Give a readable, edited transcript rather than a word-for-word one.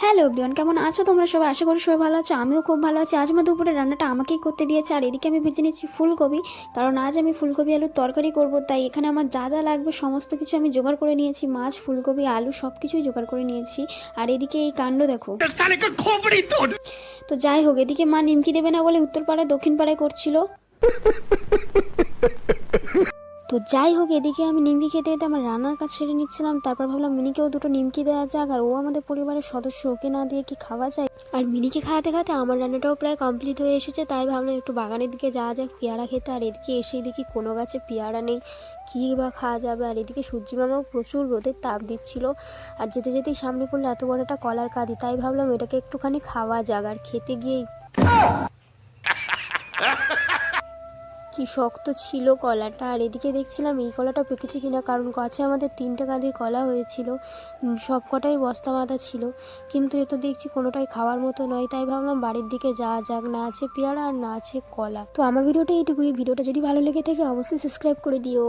Hello everyone, কেমন আছো তোমরা সবাই? আশা করি সবাই ভালো আছো। আমিও খুব ভালো আছি। আজ আমার দুপুরে রান্নাটা আমাকেই করতে দিয়েছে, আর এদিকে আমি ভেজে নিচ্ছি ফুলকপি, কারণ আজ আমি ফুলকপি আলুর তরকারি করব। তাই এখানে আমার যা যা লাগবে সমস্ত কিছু আমি জোগাড় করে নিয়েছি। মাছ, ফুলকপি, আলু সব কিছুই জোগাড় করে নিয়েছি। আর এদিকে এই কাণ্ড দেখো। তো যাই হোক, এদিকে মা নিমকি দেবে না বলে উত্তর পাড়ায় দক্ষিণ পাড়ায় করছিল। তো যাই হোক, এদিকে আমি নিমকি খেতে খেতে আমার রান্নার কাজ সেরে নিচ্ছিলাম। তারপর ভাবলাম মিনিকেও দুটো নিমকি দেওয়া যাক, আর ও আমাদের পরিবারের সদস্য, ওকে না দিয়ে কি খাওয়া যায়। আর মিনিকে খাওয়াতে খাওয়াতে আমার রান্নাটাও প্রায় কমপ্লিট হয়ে এসেছে। তাই ভাবলাম একটু বাগানের দিকে যাওয়া যাক পেয়ারা খেতে। আর এদিকে এসে দেখি কোনো গাছে পেয়ারা নেই, কী বা খাওয়া যাবে। আর এদিকে সূর্যি মামাও প্রচুর রোদের তাপ দিচ্ছিল, আর যেতে যেতেই সামনে পড়লো এত বড় একটা কলার কাঁদি। তাই ভাবলাম এটাকে একটুখানি খাওয়া যাক। আর খেতে গিয়েই কি শক্ত ছিল কলাটা। আর এদিকে দেখছিলাম এই কলাটা পেকেছে কিনা, কারণ গাছে আমাদের 3টে কাঁদির কলা হয়েছিল, সব কটাই বস্তা বাঁধা ছিল। কিন্তু এ তো দেখছি কোনোটাই খাওয়ার মতো নয়। তাই ভাবলাম বাড়ির দিকে যাওয়া যাক, না আছে পেয়ারা আর না আছে কলা। তো আমার ভিডিওটা এইটুকুই। ভিডিওটা যদি ভালো লেগে থাকে অবশ্যই সাবস্ক্রাইব করে দিও।